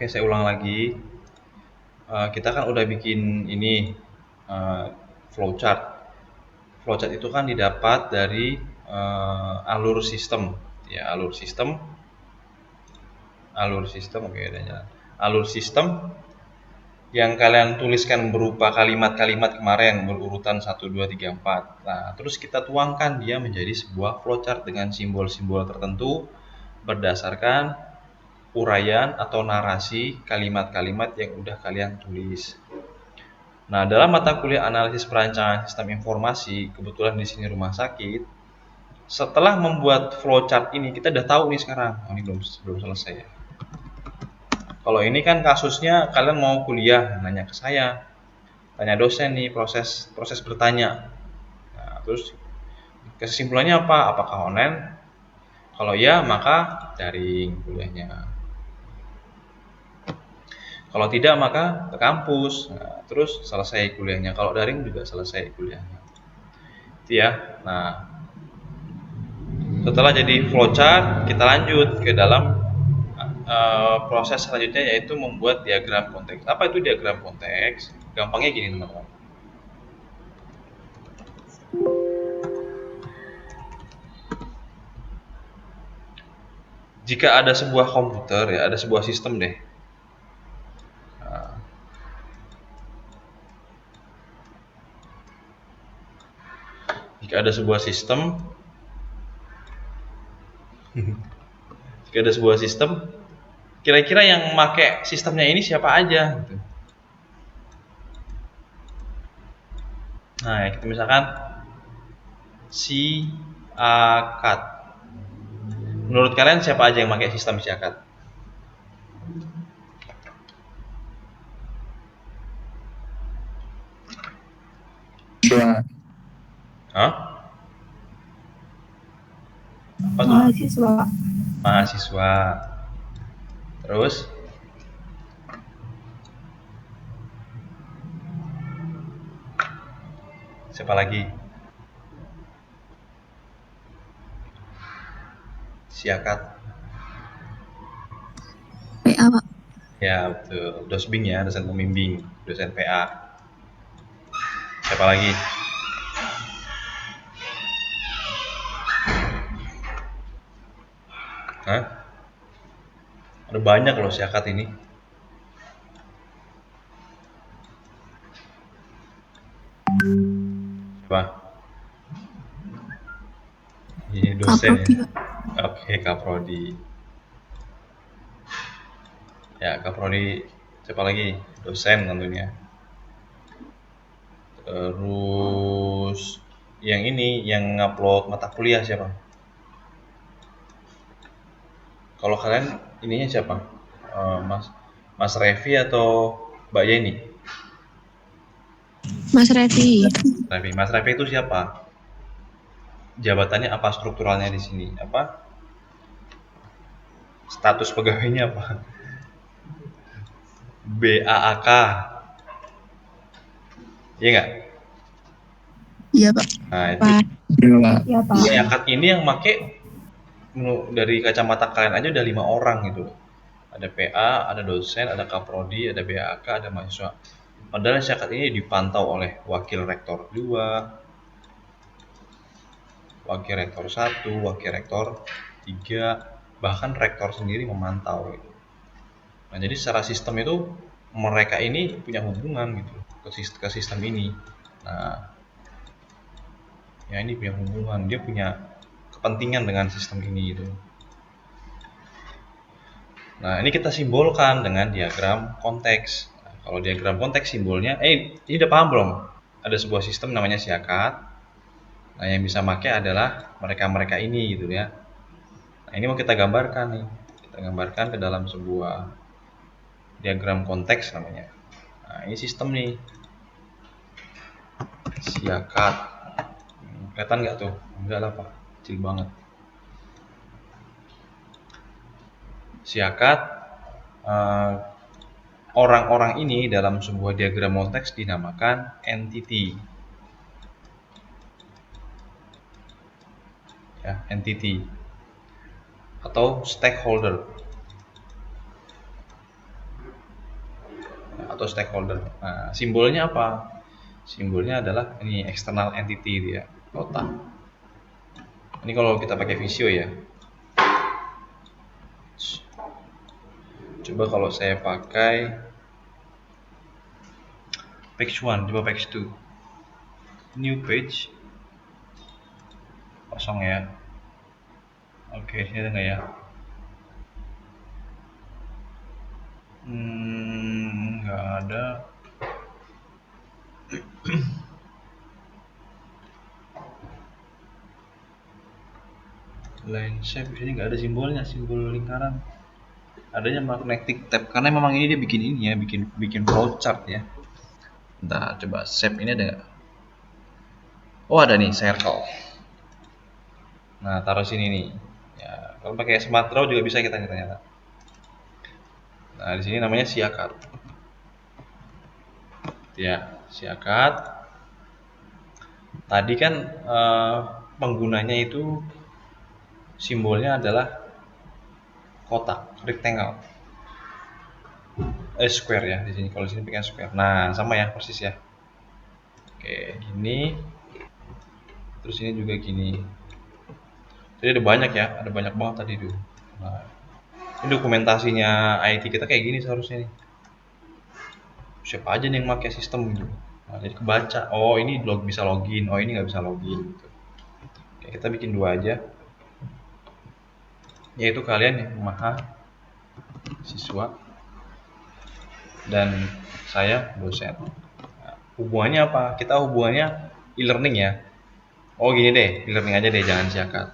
Oke, saya ulang lagi. Kita kan udah bikin ini flowchart. Flowchart itu kan didapat dari alur sistem. Ya, alur sistem, oke, ada jalan. Alur sistem yang kalian tuliskan berupa kalimat-kalimat kemarin berurutan 1, 2, 3, 4. Nah, terus kita tuangkan dia menjadi sebuah flowchart dengan simbol-simbol tertentu berdasarkan uraian atau narasi kalimat-kalimat yang udah kalian tulis. Nah, dalam mata kuliah analisis perancangan sistem informasi, kebetulan di sini rumah sakit, setelah membuat flowchart ini kita udah tahu nih sekarang. Oh, ini belum selesai ya. Kalau ini kan kasusnya kalian mau kuliah, nanya ke saya, tanya dosen nih, proses bertanya. Nah, terus kesimpulannya apa? Apakah online? Kalau ya, maka daring kuliahnya. Kalau tidak, maka ke kampus. Nah, terus selesai kuliahnya. Kalau daring juga selesai kuliahnya. Itu ya. Nah, setelah jadi flowchart, kita lanjut ke dalam proses selanjutnya, yaitu membuat diagram konteks. Apa itu diagram konteks? Gampangnya gini, teman-teman. Jika ada sebuah komputer, ya ada sebuah sistem deh. Nah, jika ada sebuah sistem, kira-kira yang pakai sistemnya ini siapa aja? Gitu. Nah, kita misalkan siakat. Menurut kalian siapa aja yang pakai sistem siakat? Hah? Apa tuh? Mahasiswa. Terus? Siapa lagi? Siakat. PA, Pak. Ya, betul. Dosbing ya, dosen pembimbing, dosen PA. Siapa lagi? Hah? Ada banyak loh siakat ini. Siapa? Ini dosen Kaprodi, ya. Pak. Oke, Kaprodi. Ya, Kaprodi. Siapa lagi? Dosen tentunya. Terus yang ini, yang ngupload mata kuliah siapa? Kalau kalian ininya siapa? Mas Revi atau Mbak Yeni? Mas Revi. Revi. Mas Revi itu siapa? Jabatannya apa, strukturalnya di sini? Apa? Status pegawainya apa? BAAK. Iya nggak? Iya, Pak. Nah, itu Iya, Pak. siakat ini yang make dari kacamata kalian aja udah 5 orang gitu. Ada PA, ada dosen, ada kaprodi, ada BAK, ada mahasiswa. Padahal siakat ini dipantau oleh wakil rektor 2, wakil rektor 1, wakil rektor 3, bahkan rektor sendiri memantau gitu. Nah, jadi secara sistem itu mereka ini punya hubungan gitu ke sistem ini. Nah, ya ini punya hubungan, dia punya kepentingan dengan sistem ini gitu. Nah, ini kita simbolkan dengan diagram konteks. Nah, kalau diagram konteks simbolnya, ini udah paham belum? Ada sebuah sistem namanya siakat. Nah, yang bisa pakai adalah mereka-mereka ini gitu ya. Nah, ini mau kita gambarkan nih. Kita gambarkan ke dalam sebuah diagram konteks namanya. Nah, ini sistem nih. Siakat. Kelihatan nggak tuh? Enggak lah, Pak. Kecil banget. Siakat, orang-orang ini dalam sebuah diagram konteks dinamakan entity. Ya, entity atau stakeholder. atau stakeholder. Nah, simbolnya apa? Simbolnya adalah ini external entity dia, kota. Ini kalau kita pakai Visio ya. Coba kalau saya pakai page 1, coba page 2. New page. Kosong ya. Oke, ini ada nggak ya? Nggak ada. Line shape ini nggak ada simbolnya, simbol lingkaran. Adanya magnetic tab karena memang ini dia bikin ini ya, bikin flowchart ya. Bentar, coba shape ini ada nggak? Oh ada nih, circle. Nah taruh sini nih. Ya, kalau pakai smart draw juga bisa kita ternyata. Nah di sini namanya siakat. Ya, siakat. Tadi kan penggunanya itu simbolnya adalah kotak, rectangle, square ya di sini. Kalau di sini pakai square. Nah sama ya persis ya. Oke, gini. Terus ini juga gini. Jadi ada banyak ya, ada banyak banget tadi tuh. Nah, ini dokumentasinya IT kita kayak gini seharusnya nih. Siapa aja nih yang pakai sistem gitu. Nah, jadi kebaca. Oh ini bisa login. Oh ini nggak bisa login. Gitu. Oke, kita bikin dua aja. Yaitu kalian yang mahasiswa dan saya dosen. Nah, hubungannya apa? Kita hubungannya e-learning ya. Oh gini deh, e-learning aja deh, jangan siakat.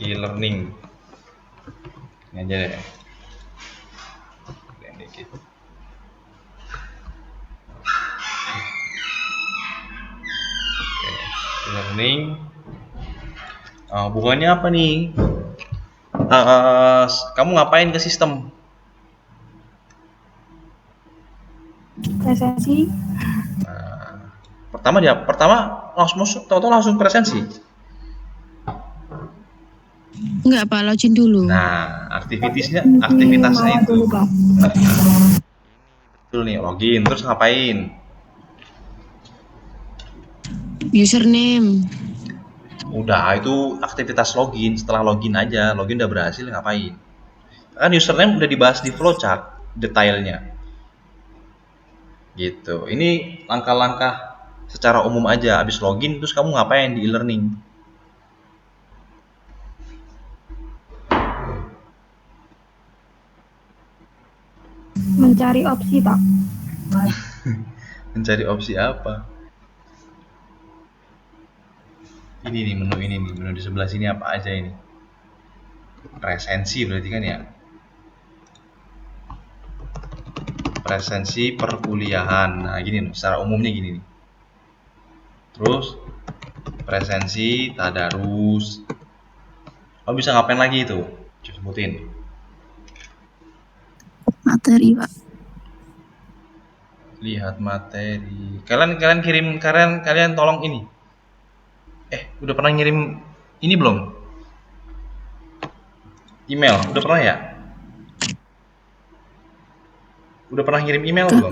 E-learning. Ini aja deh. Dikit. E-learning. Hubungannya apa nih? Kamu ngapain ke sistem? Presensi. Pertama langsung presensi. Enggak Pak, login dulu. Nah, aktivitasnya itu. Betul nih, login terus ngapain? Username. Udah, itu aktivitas login. Setelah login aja, login udah berhasil ngapain? Kan username udah dibahas di flowchart detailnya. Gitu. Ini langkah-langkah secara umum aja. Abis login terus kamu ngapain di e-learning? Mencari opsi Pak. Mencari opsi apa? Ini nih menu di sebelah sini apa aja ini? Presensi berarti kan ya? Presensi perkuliahan. Nah gini nih, secara umumnya gini nih. Terus presensi tadarus. Oh bisa ngapain lagi itu? Coba sebutin. Materi Pak. Lihat materi. Kalian tolong ini. Udah pernah ngirim ini belum? Email, udah pernah ya? Udah pernah ngirim email belum?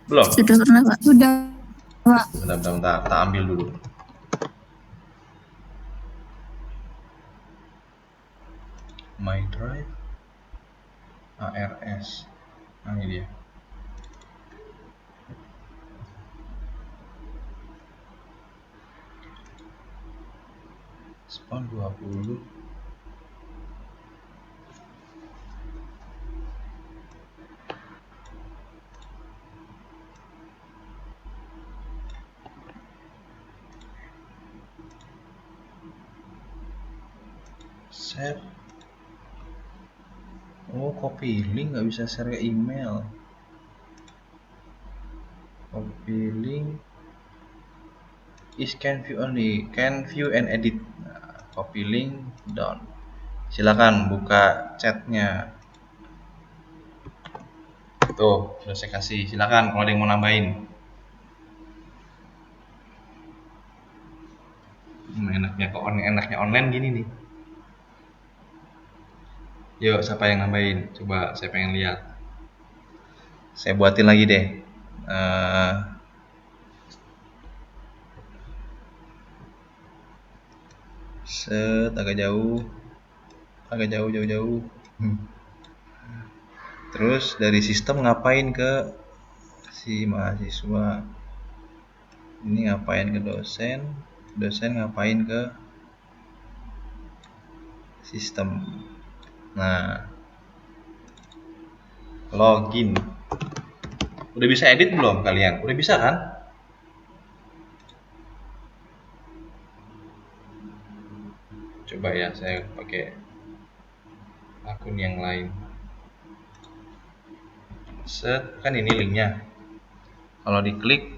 Belum? Sudah pernah Pak. Sudah Pak. Bentar, tak ambil dulu. My Drive, ARS. Nah ini dia. Spawn 20. Share. Oh, copy link nggak bisa share ke email. Copy link is can view only, can view and edit. Nah, copy link down. Silakan buka chatnya. Tuh, udah saya kasih. Silakan kalau ada yang mau nambahin. Enaknya online gini nih. Yuk, siapa yang nambahin? Coba saya pengen lihat. Saya buatin lagi deh. Agak jauh. Terus dari sistem ngapain ke si mahasiswa? Ini ngapain ke dosen? Dosen ngapain ke sistem? Nah, login. Udah bisa edit belum kalian? Udah bisa kan? Coba ya, saya pakai akun yang lain. Set, kan ini linknya. Kalau diklik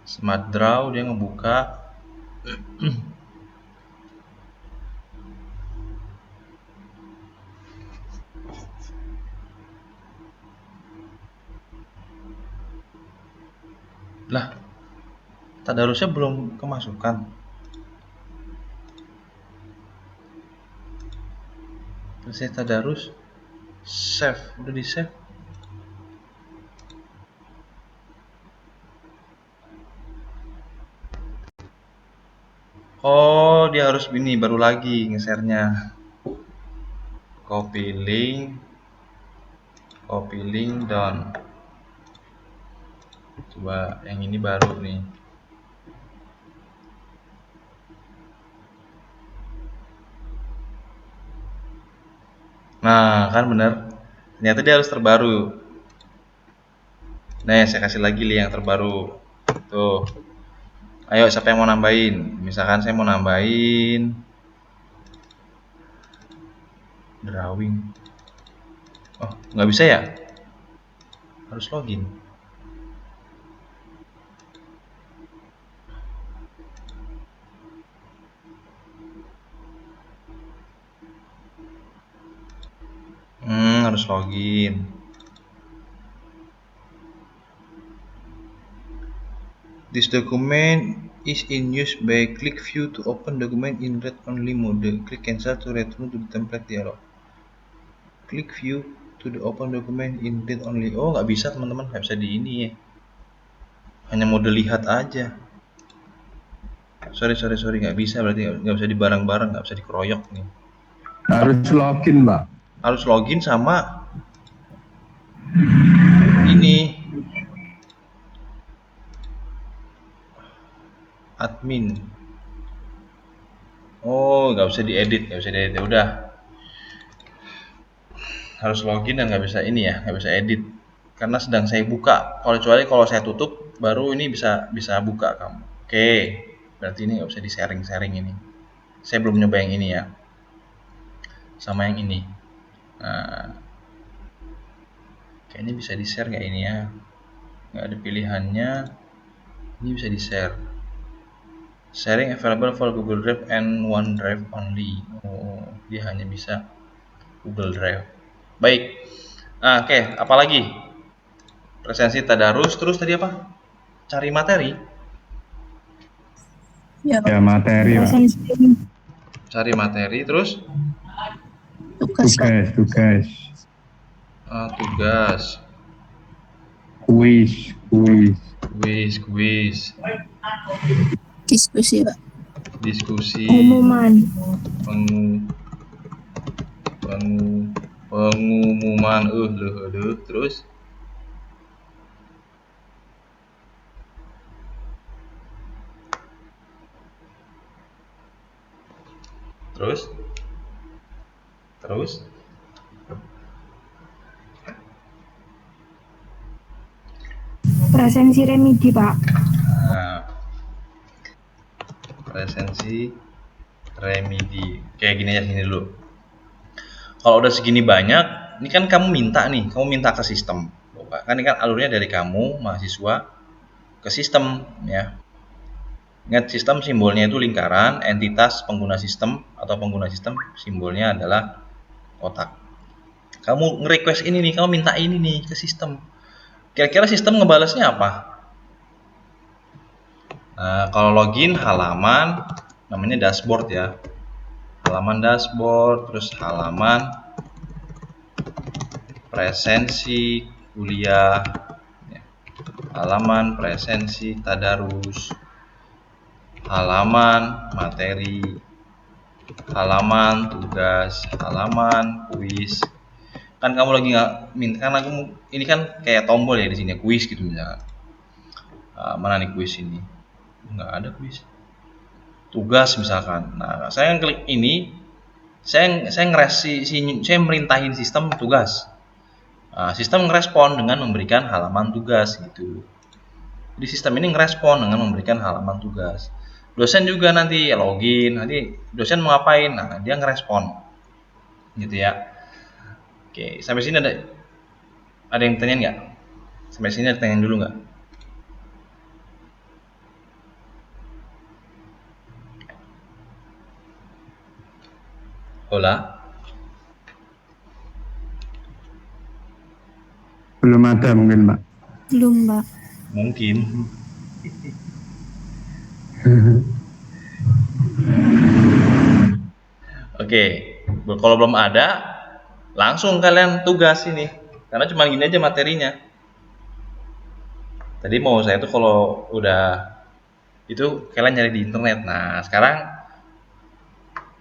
Smart Draw, dia ngebuka. Lah, tadarusnya belum kemasukan. Terus saya tadarus, save, udah di save. Oh, dia harus ini baru lagi nge-share-nya. Copy link down. Coba yang ini baru nih. Nah, kan bener. Ternyata dia harus terbaru. Nah, saya kasih lagi link yang terbaru. Tuh. Ayo, siapa yang mau nambahin? Misalkan saya mau nambahin drawing. Oh, nggak bisa ya? Harus login. Harus login. This document is in use by click view to open document in read-only mode. Click cancel to return to the template dialog. Click view to the open document in read-only. Oh, nggak bisa teman-teman, nggak bisa di ini ya. Hanya mode lihat aja. Sorry, nggak bisa, berarti nggak bisa dibareng-bareng, nggak bisa dikeroyok nih. Harus login, Mbak. Harus login sama ini admin. Oh, nggak bisa diedit ya udah. Harus login dan nggak bisa ini ya, nggak bisa edit karena sedang saya buka. Kecuali kalau saya tutup, baru ini bisa buka kamu. Oke, berarti ini nggak bisa di sharing ini. Saya belum nyoba yang ini ya, sama yang ini. Nah, kayaknya bisa di share nggak ini ya? Nggak ada pilihannya. Ini bisa di share. Sharing available for Google Drive and OneDrive only. Oh, dia hanya bisa Google Drive. Baik. Nah, oke, apalagi? Presensi tadarus, terus tadi apa? Cari materi. Ya, materi, Pak. Cari materi, terus Tugas. Tugas. Tugas. Kuis. Diskusi, Pak. Diskusi. Pengumuman. Pengumuman. Terus Presensi remedi, Pak. nah, presensi remedi kayak gini aja sini dulu. Kalau udah segini banyak, ini kan kamu minta ke sistem. Kan ini kan alurnya dari kamu mahasiswa ke sistem ya. Ingat, sistem simbolnya itu lingkaran, entitas pengguna sistem atau pengguna sistem simbolnya adalah kotak. Kamu nge-request ini nih, kamu minta ini nih ke sistem. Kira-kira sistem ngebalasnya apa? Nah, kalau login halaman namanya dashboard ya. Halaman dashboard, terus halaman presensi kuliah, ya. Halaman presensi tadarus, halaman materi, halaman tugas, halaman kuis. Kan kamu lagi nggak minta, kan aku ini kan kayak tombol ya di sini kuis gitu misalnya. Mana nih kuis ini? Nggak ada kuis. Tugas misalkan. Nah, saya klik ini, saya merintahin sistem tugas. Nah, sistem ngerespon dengan memberikan halaman tugas gitu. Jadi sistem ini ngerespon dengan memberikan halaman tugas. Dosen juga nanti login, nanti dosen mau ngapain? Nah, dia ngerespon. Gitu ya. Oke, sampai sini ada yang tanyain nggak? Sampai sini ada tanyain dulu nggak? Hola? Belum ada mungkin, Pak. Belum, Mbak. Mungkin. Oke, kalau belum ada, langsung kalian tugas ini. Karena cuma gini aja materinya. Tadi mau saya tuh kalau udah itu kalian nyari di internet. Nah, sekarang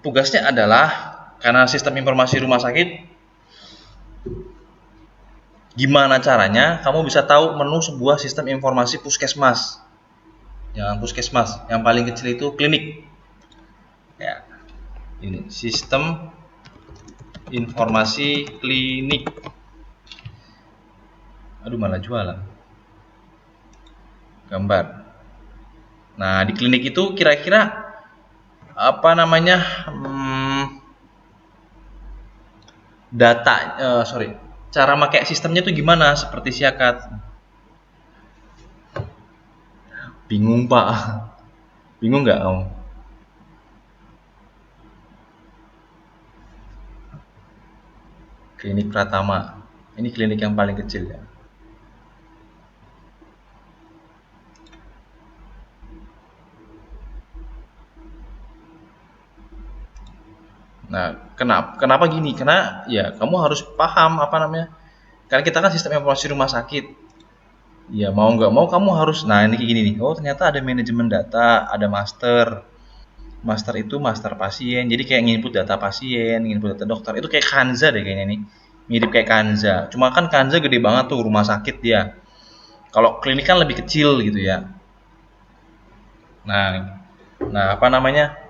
tugasnya adalah karena sistem informasi rumah sakit, gimana caranya kamu bisa tahu menu sebuah sistem informasi puskesmas. Jangan puskesmas, yang paling kecil itu klinik. Ya, ini sistem informasi klinik. Aduh, malah jualan gambar. Nah, di klinik itu kira-kira apa namanya cara pakai sistemnya tuh gimana, seperti siakat. Bingung Pak? Bingung nggak kamu? Klinik Pratama, ini klinik yang paling kecil ya. Nah, kenapa gini? Karena ya kamu harus paham apa namanya. Karena kita kan sistem informasi rumah sakit. Ya mau nggak mau kamu harus. Nah ini kayak gini nih. Oh ternyata ada manajemen data, ada master. Master itu master pasien. Jadi kayak nginput data pasien, nginput data dokter. Itu kayak Kanza deh kayaknya nih. Mirip kayak Kanza. Cuma kan Kanza gede banget tuh rumah sakit dia. Kalau klinik kan lebih kecil gitu ya. Nah apa namanya?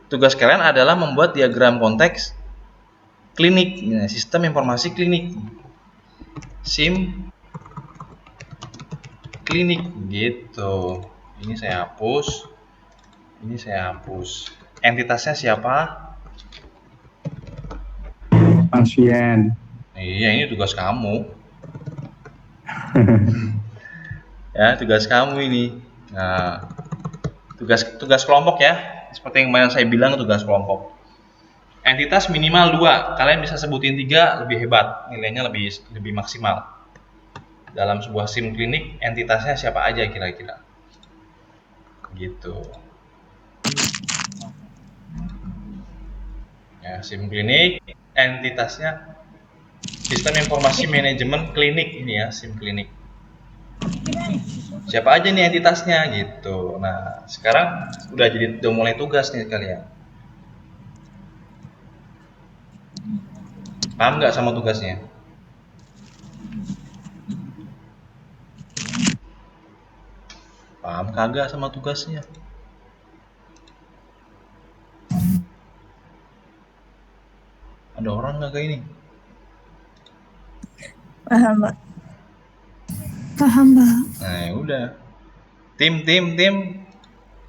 Tugas kalian adalah membuat diagram konteks klinik, nah, sistem informasi klinik, SIM klinik gitu. Ini saya hapus, ini saya hapus. Entitasnya siapa? Pasien. Iya, ini tugas kamu. Ya, tugas kamu ini. Nah, tugas kelompok ya. Seperti yang kemarin saya bilang, tugas kelompok. Entitas minimal 2. Kalian bisa sebutin 3 lebih hebat. Nilainya lebih maksimal. Dalam sebuah SIM klinik, entitasnya siapa aja kira-kira? Gitu. Ya, SIM klinik, entitasnya sistem informasi manajemen klinik ini ya, SIM klinik. Siapa aja nih entitasnya gitu. Nah, sekarang udah mulai tugas nih kalian. Paham nggak sama tugasnya? Paham kagak sama tugasnya? Ada orang nggak kayak ini? Paham, Mbak. Paham, Mbak. Nah, ya udah. Tim.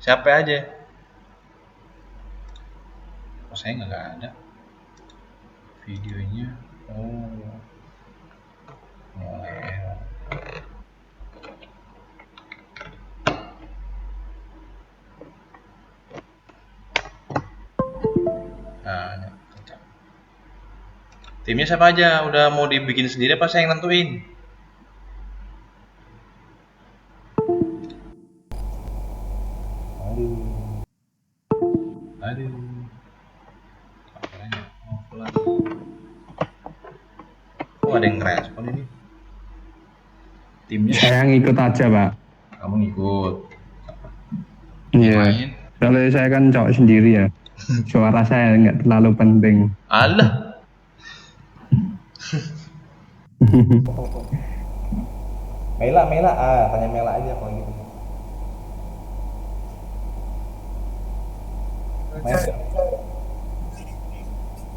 Siapa aja? Oh, saya nggak ada videonya. Oh, Noel. Nah, timnya siapa aja? Udah mau dibikin sendiri apa saya yang nentuin? Aduh. Kameranya pelan. ada yang ngerespon ini. Timnya Saya ngikut aja, Pak. kamu ngikut. Iya. Main. Soalnya saya kan cowok sendiri ya. Suara saya nggak terlalu penting. Alah. Mela, tanya Mela aja kalau gitu. Main.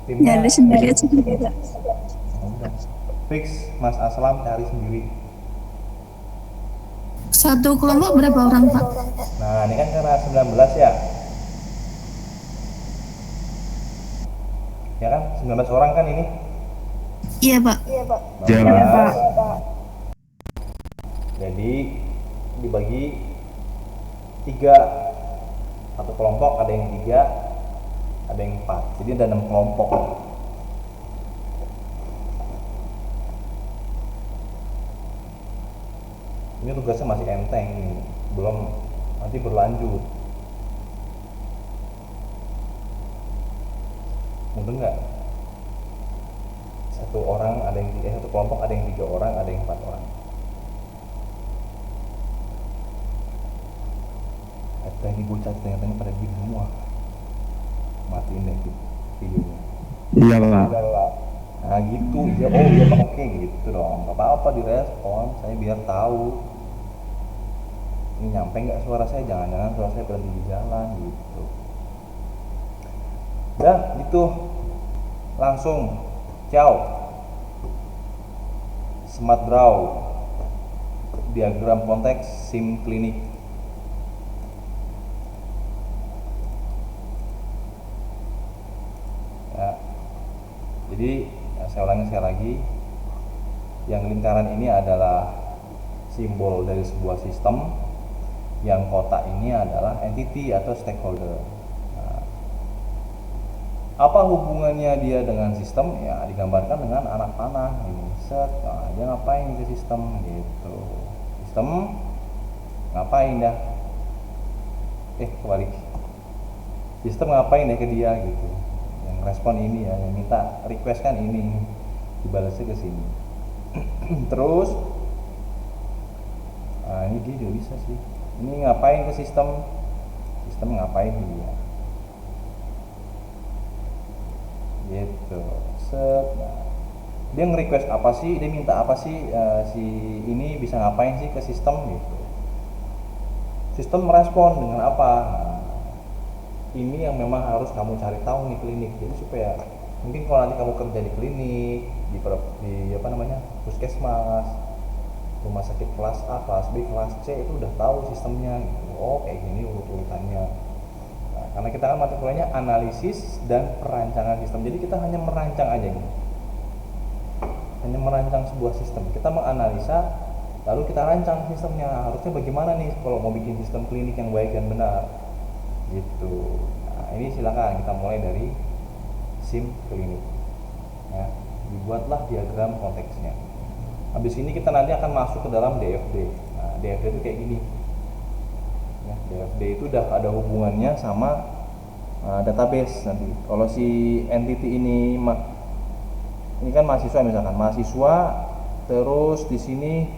Timnya Nyari sendiri aja Mbak. udah. Fix Mas Aslam cari sendiri. Satu kelompok berapa orang Pak? Nah, ini kan karena 19 ya. Ya kan, 19 orang kan ini. Iya Pak. Iya, 19. Pak. Jadi dibagi 3. Satu kelompok ada yang 3, ada yang 4. Jadi ada 6 kelompok. Ini tugasnya masih enteng nih, belum nanti berlanjut. Mungkin nggak? Satu kelompok ada yang 3 orang, ada yang 4 orang. Teknik bocah tengah-tengah pada diem semua. Matiin deh videonya. Iya, Pak. Nah gitu, iya, oh iya Pak, oke gitu dong. Gak apa-apa direspon, saya biar tahu. Ini nyampe nggak suara saya, jangan-jangan suara saya berhenti di jalan gitu. Udah gitu, langsung ciao. Smart draw, diagram konteks SIM klinik. Ya, jadi ya, saya ulangi sekali lagi, yang lingkaran ini adalah simbol dari sebuah sistem, yang kotak ini adalah entity atau stakeholder. Nah, apa hubungannya dia dengan sistem? Ya digambarkan dengan anak panah ini. Set, nah, dia ngapain ke sistem gitu. Sistem ngapain dah? Kebalik. Sistem ngapain ya ke dia gitu. Yang respon ini ya, yang minta request kan ini, dibalasnya ke sini. Terus, nah ini dia juga bisa sih. Ini ngapain ke sistem? Sistem ngapain dia? Gitu. Set. Nah, dia nge-request apa sih? Dia minta apa sih? Si ini bisa ngapain sih ke sistem gitu? Sistem merespon dengan apa? Nah, ini yang memang harus kamu cari tahu nih klinik. Jadi supaya mungkin kalau nanti kamu kerja di klinik, di apa namanya, puskesmas, rumah sakit kelas A, kelas B, kelas C, itu udah tahu sistemnya gitu. Oh kayak gini urut-urutannya. Nah, karena kita kan mata kuliahnya analisis dan perancangan sistem, jadi kita hanya merancang aja gitu. Hanya merancang sebuah sistem. Kita menganalisa, lalu kita rancang sistemnya. Harusnya bagaimana nih kalau mau bikin sistem klinik yang baik dan benar gitu. Nah, ini silakan kita mulai dari SIM klinik. Ya, dibuatlah diagram konteksnya. Habis ini kita nanti akan masuk ke dalam DFD. Nah, DFD itu kayak gini. Ya, DFD itu udah ada hubungannya sama database nanti. Kalau si entity ini kan mahasiswa misalkan, mahasiswa terus di sini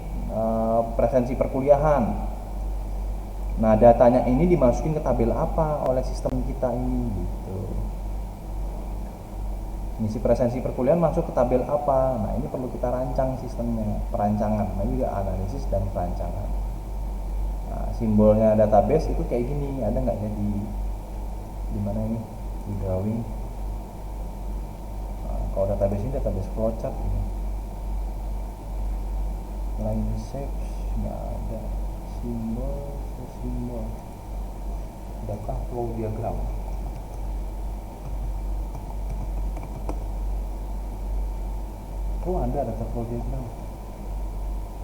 presensi perkuliahan. Nah, datanya ini dimasukin ke tabel apa oleh sistem kita ini gitu. Ngisi presensi perkuliahan masuk ke tabel apa? Nah, ini perlu kita rancang sistemnya, perancangan. Nah, juga analisis dan perancangan. Nah, simbolnya database itu kayak gini. Ada nggak ya di mana ini? Di drawing. Nah, kalau database ini database flowchart ini. Line shapes nggak ada. Simbol. Data flow diagram. Oh, ada data flow diagram.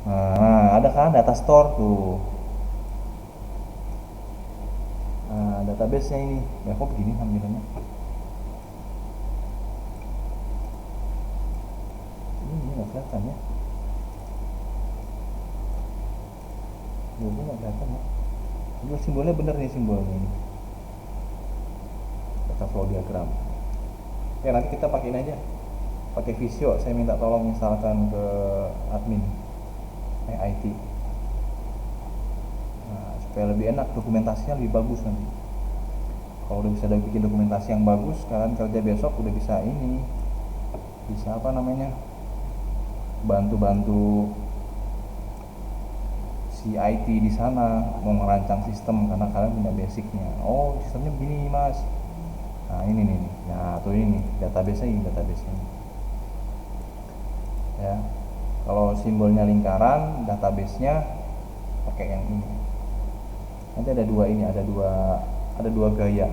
Nah, ada kan data store tuh. Nah, database-nya ini. Ya kok begini tampilannya? Ini nggak kelihatan ya. Ini nggak kelihatan ya. Ini simbolnya bener nih simbolnya ini. Data flow diagram. Ya nanti kita pakein aja. pakai Visio, saya minta tolong instalkan ke admin IT. Nah, supaya lebih enak, dokumentasinya lebih bagus nanti. Kalau udah bisa bikin dokumentasi yang bagus, kalian kerja besok udah bisa ini, bisa apa namanya, bantu-bantu si IT di sana mau merancang sistem karena kalian punya basicnya. Oh, sistemnya begini mas. Nah ini nih, nah tuh ini database-nya, ya. Kalau simbolnya lingkaran, database-nya pakai yang ini. Nanti ada dua gaya.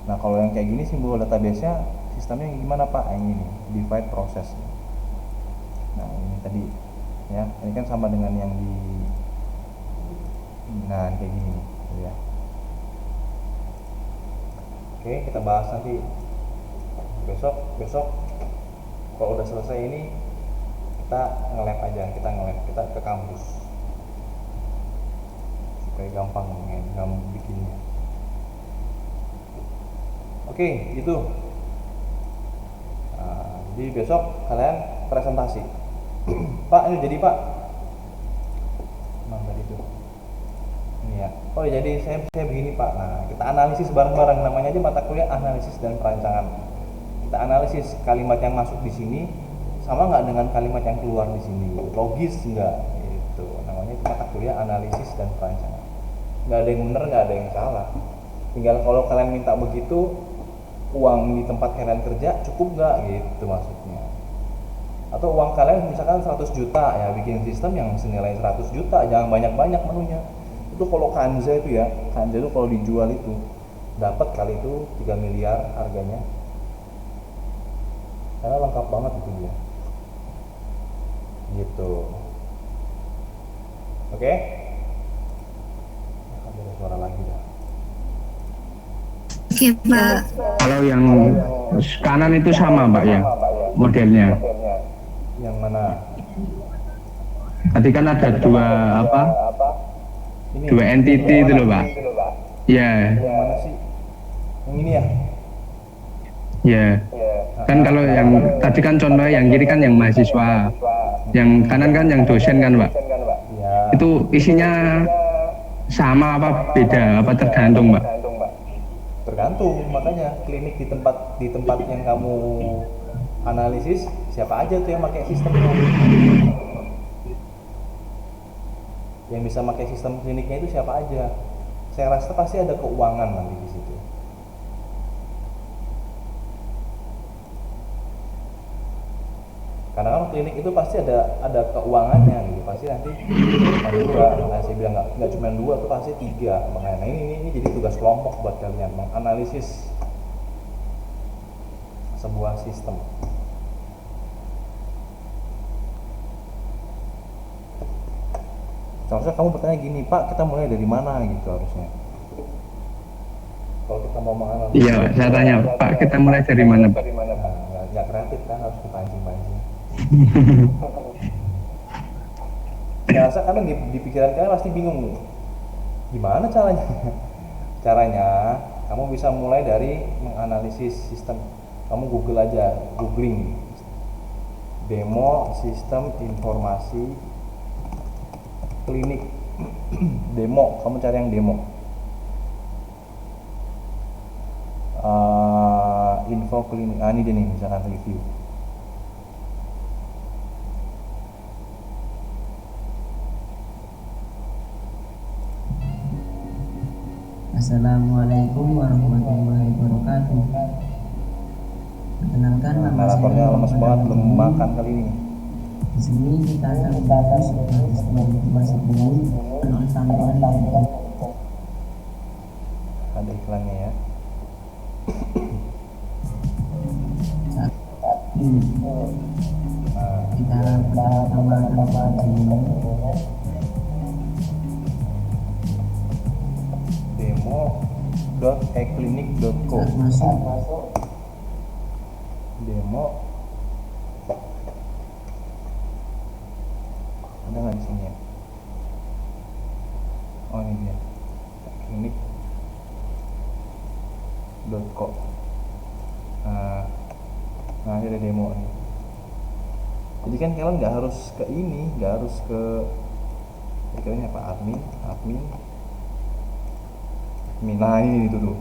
Nah kalau yang kayak gini simbol database-nya sistemnya gimana pak? Yang ini divide process. Nah ini tadi ya, ini kan sama dengan yang di, nah kayak gini nih ya. Oke, kita bahas nanti besok kalau udah selesai ini kita nge-lab aja, kita ke kampus supaya gampang bikinnya. Oke, gitu. Nah, jadi besok kalian presentasi. Pak, ini jadi pak. Nah, tadi itu. Ini ya. Oh, jadi saya begini pak. Nah, kita analisis bareng-bareng. Namanya aja mata kuliah analisis dan perancangan. Kita analisis kalimat yang masuk di sini sama nggak dengan kalimat yang keluar di sini. Logis nggak? Itu namanya itu mata kuliah analisis dan perancangan. Nggak ada yang benar, nggak ada yang salah. Tinggal kalau kalian minta begitu, uang di tempat kalian kerja cukup nggak gitu maksudnya. Atau uang kalian misalkan 100 juta ya, bikin sistem yang senilai 100 juta, jangan banyak-banyak menunya. Itu kalau Kanza itu ya, Kanza itu kalau dijual itu dapat kali itu 3 miliar harganya. Karena lengkap banget itu dia. Gitu. Oke? Ada suara lagi dah. Oke, Pak. Kalau yang kanan itu sama Pak ya modelnya. Yang mana? Tadi kan ada dua apa? Ini. Dua entity itu loh Pak. Ya. Yang mana sih? Yang ini ya? Ya. Kan kalau yang tadi kan contoh yang kiri kan yang mahasiswa, yang kanan kan yang dosen kan Pak. Ya. Itu isinya sama apa beda? Apa tergantung Pak? Tergantung, makanya klinik di tempat yang kamu analisis siapa aja tuh yang pakai sistemnya. Yang bisa pakai sistem kliniknya itu siapa aja. Saya rasa pasti ada keuangan nanti di situ. Karena kan klinik itu pasti ada keuangannya gitu, pasti nanti ada dua. Makanya saya bilang nggak cuma 2 tuh pasti 3. Makanya ini jadi tugas kelompok buat kalian menganalisis sebuah sistem. Seharusnya kamu bertanya gini, Pak, kita mulai dari mana gitu harusnya. Kalau kita mau menganalisis. Iya, saya tanya, Pak, kita mulai dari mana Pak? Nah, nggak kreatif kan, harus dipancing-pancing. Saya rasa karena di pikiran kalian pasti bingung nih, gimana caranya? Caranya kamu bisa mulai dari menganalisis sistem. Kamu googling demo sistem informasi klinik. Demo, kamu cari yang demo. Info klinik, ini dia nih, misalkan review. Assalamualaikum warahmatullahi wabarakatuh. Perkenalkan nama saya Naratornya lemes banget, belum makan kali ini. Di sini kita akan membahas soal sistem informasi klinik dan tambahan Ada iklannya ya. saat ini. Kita pertama akan mempelajari demo.eclinic.co. saat masuk Demo ada nggak di sini ya? Oh ini dia, eclinic.co. Nah Nah, ini ada demo nih. Jadi kan kalian nggak harus ke ini, nggak harus ke ini apa, admin. Nah, ini tuh tuh.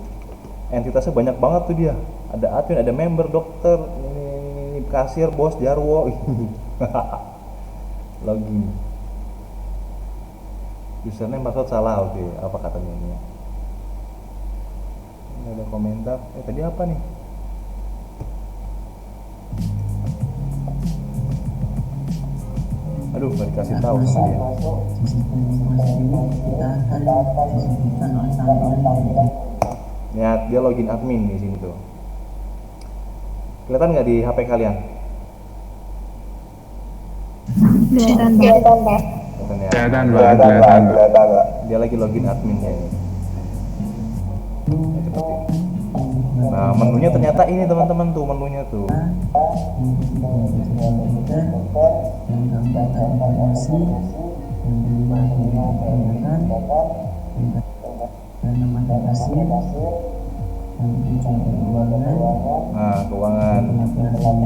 Entitasnya banyak banget tuh dia. Ada admin, ada member, dokter, ini kasir, bos, jarwo. Login. Username password salah, oke. Apa katanya ini? Ini ada komentar. Tadi apa nih? Aduh, nggak dikasih tahu sama dia. Sistem informasi ini kita akan disebutkan oleh tampilan. Lihat, dia login admin di sini tuh. Kelihatan nggak di HP kalian? Kelihatan Pak. Kelihatan ya? Kelihatan Pak. Dia lagi login adminnya ini. Nah, seperti ini. Nah, menunya ternyata ini teman-teman tuh, menunya tuh. Dan daftar informasi yang berubah digunakan dan nama pasien dan tujuan keuangan. Nah, keuangan.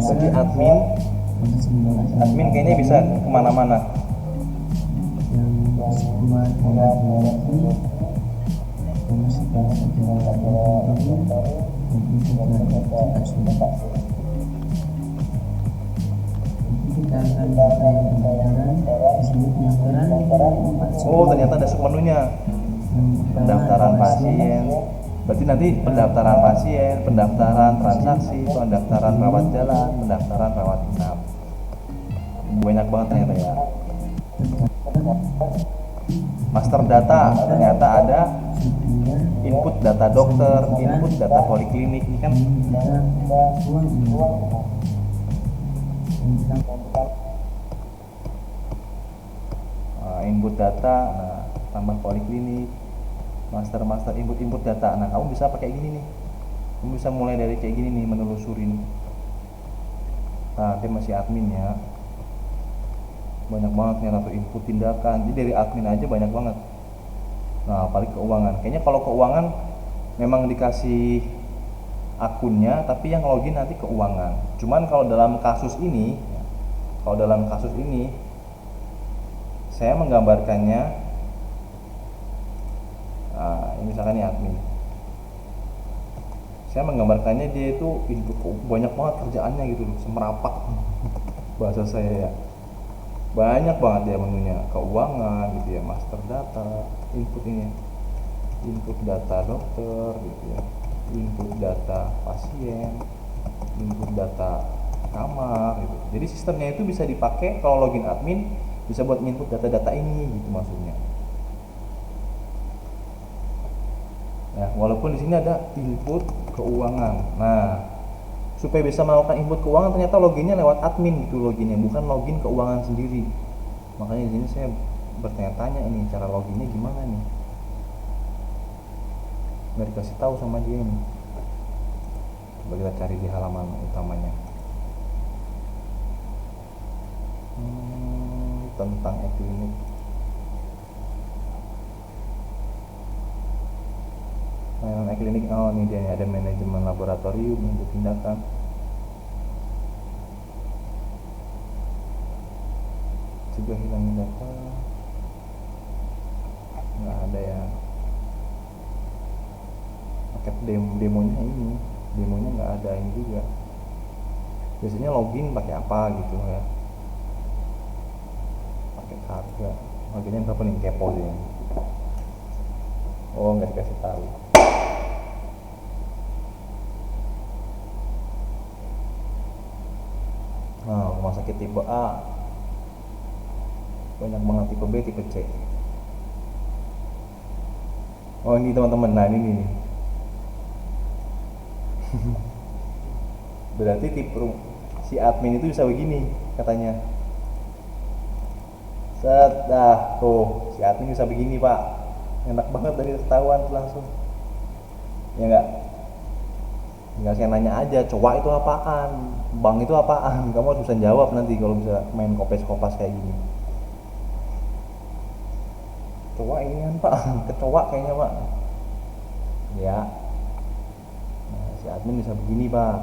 Bagi admin kayaknya bisa kemana-mana. Yang sebuah lagi Oh, ternyata ada submenunya. Pendaftaran pasien. Berarti nanti pendaftaran pasien, pendaftaran transaksi, pendaftaran rawat jalan, pendaftaran rawat inap. Banyak banget ternyata ya. Master data ternyata ada input data dokter, input data poliklinik, ini kan input data, nah tambah poliklinik, master input data. Nah, kamu bisa pakai gini nih, kamu bisa mulai dari kayak gini nih, menelusurin. Nah, dia masih admin ya, banyak banget nih atau input tindakan. Jadi dari admin aja banyak banget. Nah, paling keuangan, kayaknya kalau keuangan memang dikasih akunnya, tapi yang login nanti keuangan. Cuman kalau dalam kasus ini saya menggambarkannya, nah, ini misalkan nih admin, saya menggambarkannya dia itu banyak banget kerjaannya gitu loh, semerapak bahasa saya ya, banyak banget dia menunya, keuangan gitu ya, master data, input ini, input data dokter gitu ya, input data pasien, input data kamar gitu. Jadi sistemnya itu bisa dipakai kalau login admin, bisa buat input data-data ini gitu maksudnya. Ya, walaupun di sini ada input keuangan. Nah, supaya bisa melakukan input keuangan ternyata loginnya lewat admin gitu, loginnya bukan login keuangan sendiri. Makanya di sini saya bertanya-tanya ini cara loginnya gimana nih. Nggak dikasih tahu sama dia ini. Coba kita cari di halaman utamanya. Tentang e-klinik. Layanan e-klinik, oh ini dia, ada manajemen laboratorium untuk tindakan. Juga hilangin data, nggak ada ya. Paket demonya ini, demonya nggak ada ini juga. Biasanya login pakai apa gitu ya? Pakai harga, harganya berapa nih, kepo sih. Oh, nggak dikasih tahu. Nah, rumah sakit tipe A banyak banget, tipe B, tipe C. Oh, ini teman-teman, nah ini nih. Berarti tipe si admin itu bisa begini katanya. Set, dah tuh si admin bisa begini pak, enak banget dari ketahuan langsung ya enggak. Tinggal saya nanya aja, coba itu apaan, bank itu apaan, kamu harus bisa jawab nanti kalau bisa main kopes-kopas kayak gini. Coba ini kan pak, kecoa kayaknya pak ya. Nah, si admin bisa begini pak.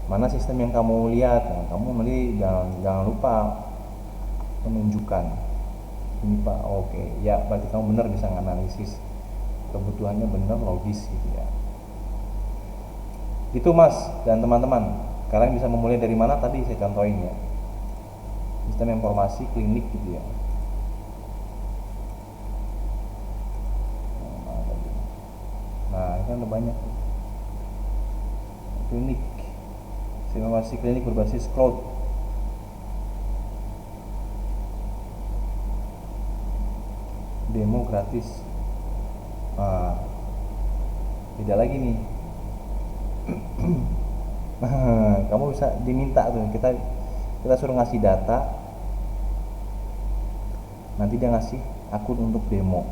mana sistem yang kamu lihat. Nah, kamu nanti jangan lupa menunjukkan ini Pak. Oke, ya berarti kamu benar bisa menganalisis, kebutuhannya benar, logis gitu ya. Itu Mas dan teman-teman, kalian bisa memulai dari mana tadi saya contohin ya, sistem informasi klinik gitu ya. Nah ini kan udah banyak tuh. Klinik, sistem informasi klinik berbasis cloud. Demo gratis. Nah, beda lagi nih. Kamu bisa diminta tuh, kita suruh ngasih data, nanti dia ngasih akun untuk demo.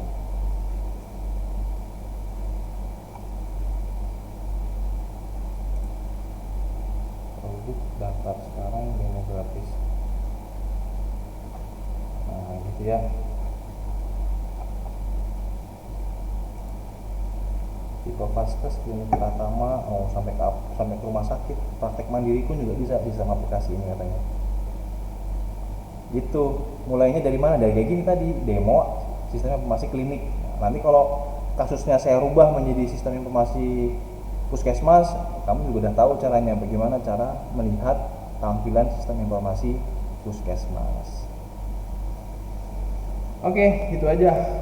Produk daftar sekarang, demo gratis. Nah gitu ya. Tipe Vaskes, klinik Pratama, sampai ke rumah sakit, praktek mandiri pun juga bisa aplikasi ini katanya. Itu mulainya dari mana? Dari kayak gini tadi, demo sistem informasi klinik. Nanti kalau kasusnya saya rubah menjadi sistem informasi puskesmas, kamu juga udah tahu caranya, bagaimana cara melihat tampilan sistem informasi puskesmas. Oke, gitu aja.